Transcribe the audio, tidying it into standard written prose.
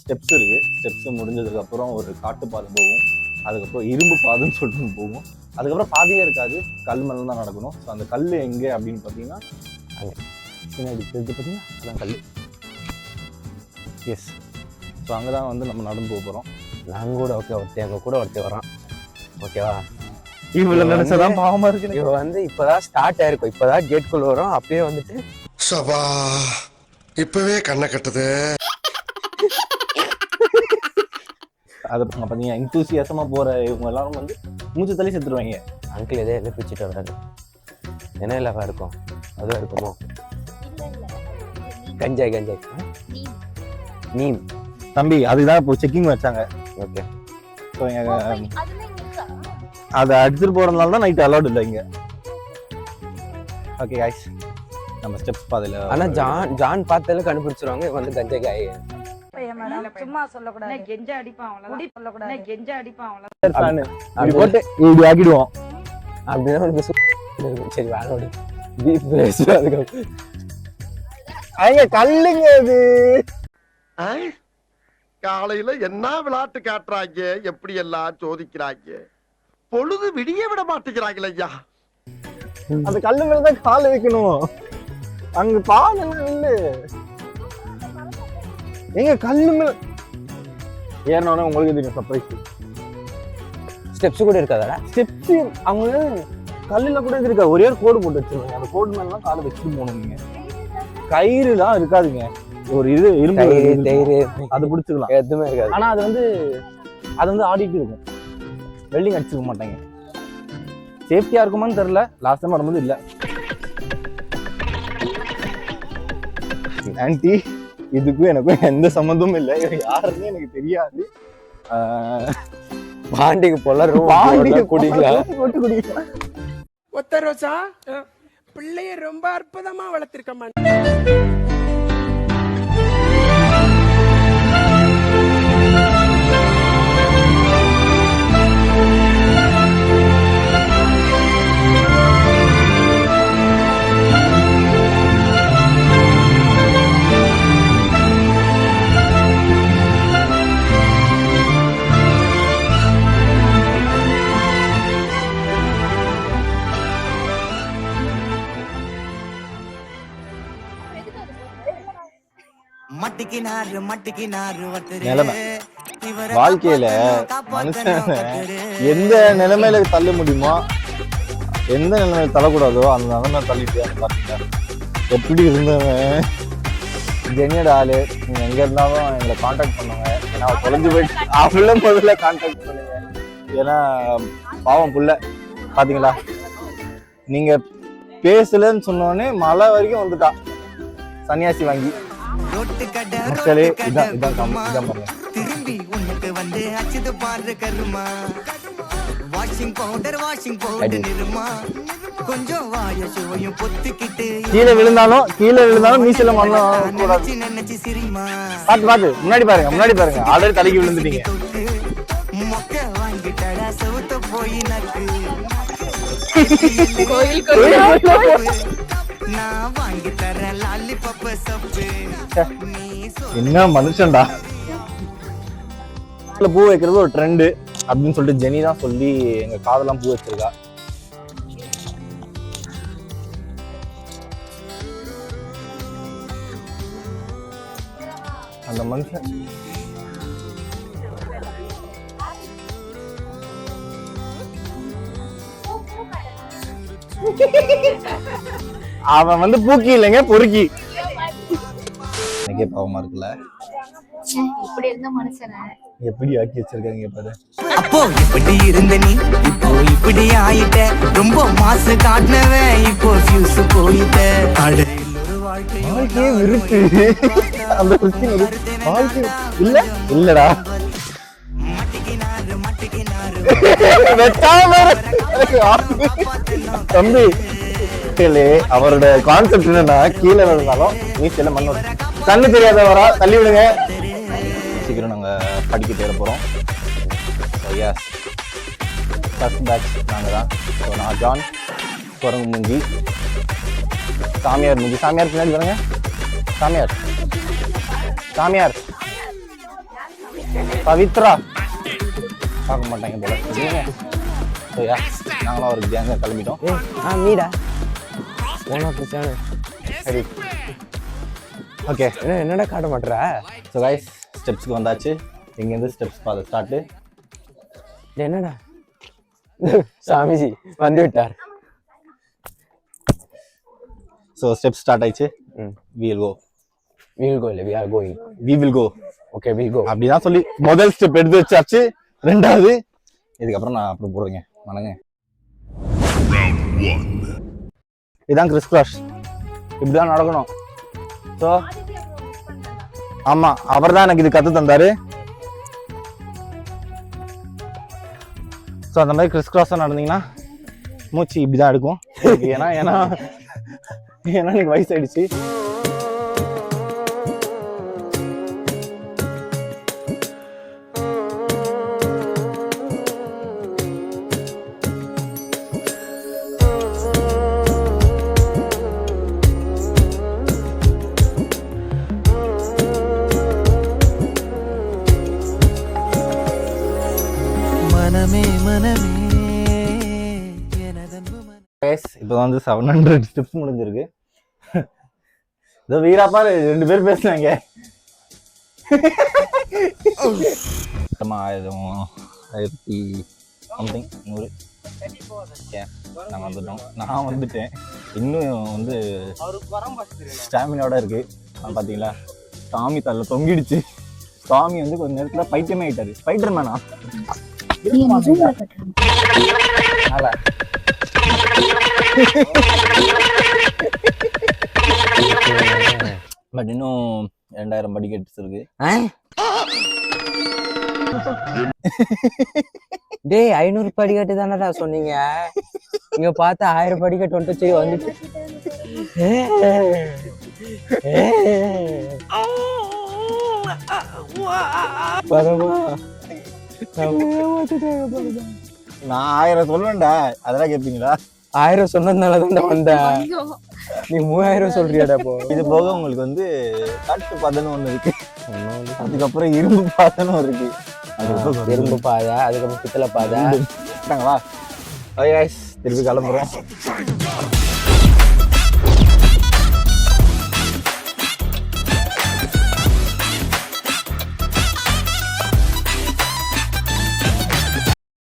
Steps இருக்கு. Steps முடிஞ்சதுக்கு அப்புறம் ஒரு காட்டு பாதை போகும், அதுக்கப்புறம் இரும்பு பாதைன்னு சொல்லிட்டு போகும், அதுக்கப்புறம் பாதையே இருக்காது, கல் மேல தான் நடக்கணும். ஸோ அந்த கல் எங்கே அப்படின்னு பார்த்தீங்கன்னா அங்கே பின்னாடி தெரிஞ்சு பார்த்தீங்கன்னா அதான் கல். எஸ், ஸோ அங்கே தான் வந்து நம்ம நடந்து போக போகிறோம். நாங்கள் கூட ஓகே ஒருத்தன் கூட ஒருத்தர் வரான். ஓகேவா? இவ்வளோ நினைச்சதான் பாவமா இருக்கு. இவ வந்து இப்போதான் ஸ்டார்ட் ஆயிருக்கும், இப்போதான் கேட்குள்ள வரும். அப்படியே வந்துட்டு சபா இப்பவே கண்ணை கட்டுது. அதை பார்த்தீங்கன்னா இன்தூசியாசமா போற இவங்க எல்லாரும் வந்து மூச்சு தள்ளி செத்துருவாங்க. அங்கிள் எதே எல்லாம் பிச்சுட்டு வராது. என்ன இல்லவா இருக்கும்? அதுவும் இருக்குமோ? கஞ்சாய் நீம் தம்பி, அதுதான் இப்போ செக்கிங் வச்சாங்க. ஓகே, ஸோ அதை அடிச்சுட்டு போறதுனால தான் நைட் அலௌட் இல்லை இங்க. ஓகே காய்ஸ், நம்ம ஸ்டெப்ஸ் பாதையில. ஆனா ஜான் பார்த்தாலும் கண்டுபிடிச்சிருவாங்க வந்து கஞ்சா காய். சும்மா சொல்லக்கூடாது, கெஞ்ச அடிப்பான் அவ்வளவுதான். சொல்லக்கூடாது, கெஞ்ச அடிப்பான் அவ்வளவுதான். அப்படி போட்டு இப்படி ஆக்கிடுவோம். அப்படிதான் உனக்கு சரி வாழோடு பீஃப் ரைஸ். அதுக்கு அங்க கல்லுங்க அது. காலையில என்ன விளையாட்டு காட்டுறாங்க, எப்படி எல்லாம் சோதிக்கிறாங்க. பொழுது விடிய விட மாட்டேங்கிறாங்களே ஐயா. அந்த கல்லு மேலதான் கால வைக்கணும். அங்க பால் இல்ல. எங்க கல்லு மேல ஏறனோட உங்களுக்கு தெரியும் சர்ப்ரைஸ். ஸ்டெப்ஸ் கூட இருக்காதா? ஸ்டெப்ஸ் அவங்க கல்லுல கூட இருக்கா. ஒரே ஒரு கோடு போட்டு வச்சிருக்காங்க. அந்த கோடு மேல தான் காலை வச்சுட்டு போகணும். நீங்க கயிறுலாம் இருக்காதுங்க. ஒரு இது இரும்பு அது பிடிச்சிக்கலாம், எதுவுமே இருக்காது. ஆனா அது வந்து ஆடிட்டு இருக்கும். வெல்டிங் அடிச்சுக்க மாட்டாங்க. சேஃப்டியா இருக்குமான்னு தெரியல. லாஸ்ட் டைம் வரும்போது இல்ல. ஆன்டி, இதுக்கும் எனக்கும் எந்த சம்மந்தமும் இல்லை. யாருன்னு எனக்கு தெரியாது. பாண்டிக்கு பொலரும் குடிக்கலாம். ஒத்த ரோசா பிள்ளைய ரொம்ப அற்புதமா வளர்த்திருக்கமா. நிலைமை வாழ்க்கையில மனுஷன் எந்த நிலைமையில தள்ள முடியுமோ, எந்த நிலைமையில தள்ளக்கூடாதோ அந்த நிலைமையில தள்ளிட்டு பாத்தீங்க. எப்படி இருந்தவன் ஜெனியோட ஆளு. நீங்க எங்க இருந்தாலும் எங்களை கான்டாக்ட் பண்ணுங்க. ஏன்னா தொலைஞ்சு போயிட்டு அவள முதல்ல கான்டாக்ட் பண்ணுங்க. ஏன்னா பாவம் புள்ள பாத்தீங்களா, நீங்க பேசலன்னு சொன்னோடனே மழை வரைக்கும் வந்துட்டா சன்னியாசி வாங்கி. மக்களே இதான் திரும்பி உனக்கு வந்து அச்சது பாரு கருமா. Washing powder Nirma. கொஞ்சம் வாய சுவையும் பொத்துக்கிட்டு கீழே விழுந்தாலும் மீசல மண்ணும் நினைச்சு சிரிமா. பாத்து முன்னாடி பாருங்க ஆல்ரெடி தலைக்கு விழுந்துட்டீங்க. மொக்க வாங்கிட்டடா சவுத்த போய் நக்கு. நான் வாங்கி தரேன் லாலிபப் சப்பு. என்ன மனுஷன்டா. பூ வைக்கிறது ஒரு ட்ரெண்டு அப்படின்னு சொல்லிட்டு ஜெனி தான் சொல்லி எங்க காதெல்லாம் பூ வச்சிருக்கா. அந்த மனுஷன் அவன் வந்து பூக்கி இல்லைங்க, பொறுக்கி. எனக்கே பாவமா இருக்குல்ல, இப்படி இருந்த மனுஷனை எப்படி ஆக்கி வச்சிருக்காங்க பாரு. அப்போ இப்படி இருந்த நீ இப்போ இப்படி ஆயிட்ட. ரொம்ப மாசு காட்டினவன் இப்போ ஃபியூஸ் போயிட்ட. வாழ்க்கையே விருப்பு. அந்த வாழ்க்கை இல்லடா. தம்பி, அவரோட கான்செப்ட் என்னன்னா, கீழே இருந்தாலும் மீசையில மண்ணோட கண்ணு தெரியாதவரா தள்ளி விடுங்க. சீக்கிரம் நாங்க படிக்க தேட போறோம். ஃபர்ஸ்ட் பேட்ச் நாங்க தான். ஸோ நான் ஜான் குரங்கு முஞ்சி, சாமியார் மூஞ்சி. சாமியார் பின்னாடி பாருங்க. சாமியார் சாமியார் பவித்ரா பார்க்க மாட்டாங்க போல. சரியா, நாங்களும் ஒரு கேங்க கிளம்பிட்டோம். மீடா போனா பிரச்சனை. சரி ஓகே. என்னடா காட்ட மாட்டேற? ஸோ கைஸ் ஸ்டெப்ஸ்க்கு வந்தாச்சு. இங்கேருந்து ஸ்டெப்ஸ் பார்த்து ஸ்டார்ட்டு. என்னடா சாமிஜி வந்து விட்டார். ஸோ ஸ்டெப்ஸ் ஸ்டார்ட் ஆயிடுச்சு. we will go. we will go இல்லை we are going. we will go. okay we go. அப்படிதான் சொல்லி முதல் ஸ்டெப் எடுத்து வச்சாச்சு. ரெண்டாவது இதுக்கப்புறம் நான் அப்புறம் போடுறேங்க. வணங்க. இதான் கிறிஸ் கிராஸ். இப்படிதான் நடக்கணும். ஸோ ஆமா, அவர் தான் எனக்கு இது கத்து தந்தாரு. ஸோ அந்த மாதிரி கிறிஸ் கிராஸாக நடந்தீங்கன்னா மூச்சு இப்படிதான் எடுக்கும். ஏன்னா ஏன்னா ஏன்னா எனக்கு வயசாயிடுச்சு. இப்போ வந்து 700 ஸ்டெப்ஸ் முடிஞ்சிருக்கு. இதோ வீராப்பா 2 பேர் பேசுனாங்க. 1100 நாங்கள் வந்துட்டோம். நான் வந்துட்டேன். இன்னும் வந்து ஸ்டாமினோட இருக்கு. பார்த்தீங்களா, சாமி தள்ள தொங்கிடுச்சு. சாமி வந்து கொஞ்ச நேரத்தில் பைத்தியமே ஆயிட்டாரு. ஸ்பைடர் மேனா பட் இன்னும் 2000 படிக்கட்டு இருக்கு. டேய் 500 படிக்கட்டு தானடா சொன்னீங்க. இங்க பார்த்தா 1000 படிக்கட்டு வந்துட்டு. சரி வந்துட்டு நான் 1000 சொல்லுவேன்டா, அதெல்லாம் கேட்பீங்களா? 1000 சொன்னதுனாலதான் வந்தேன். நீ 3000 சொல்றியாடா? இப்போ இது போக உங்களுக்கு வந்து காட்டு பாதைன்னு ஒண்ணு இருக்கு. அதுக்கப்புறம் இரும்பு பாதைன்னு இருக்கு. இரும்பு பாதை, அதுக்கப்புறம் பித்தளை பாதை. திருப்பி கிளம்புறோம்.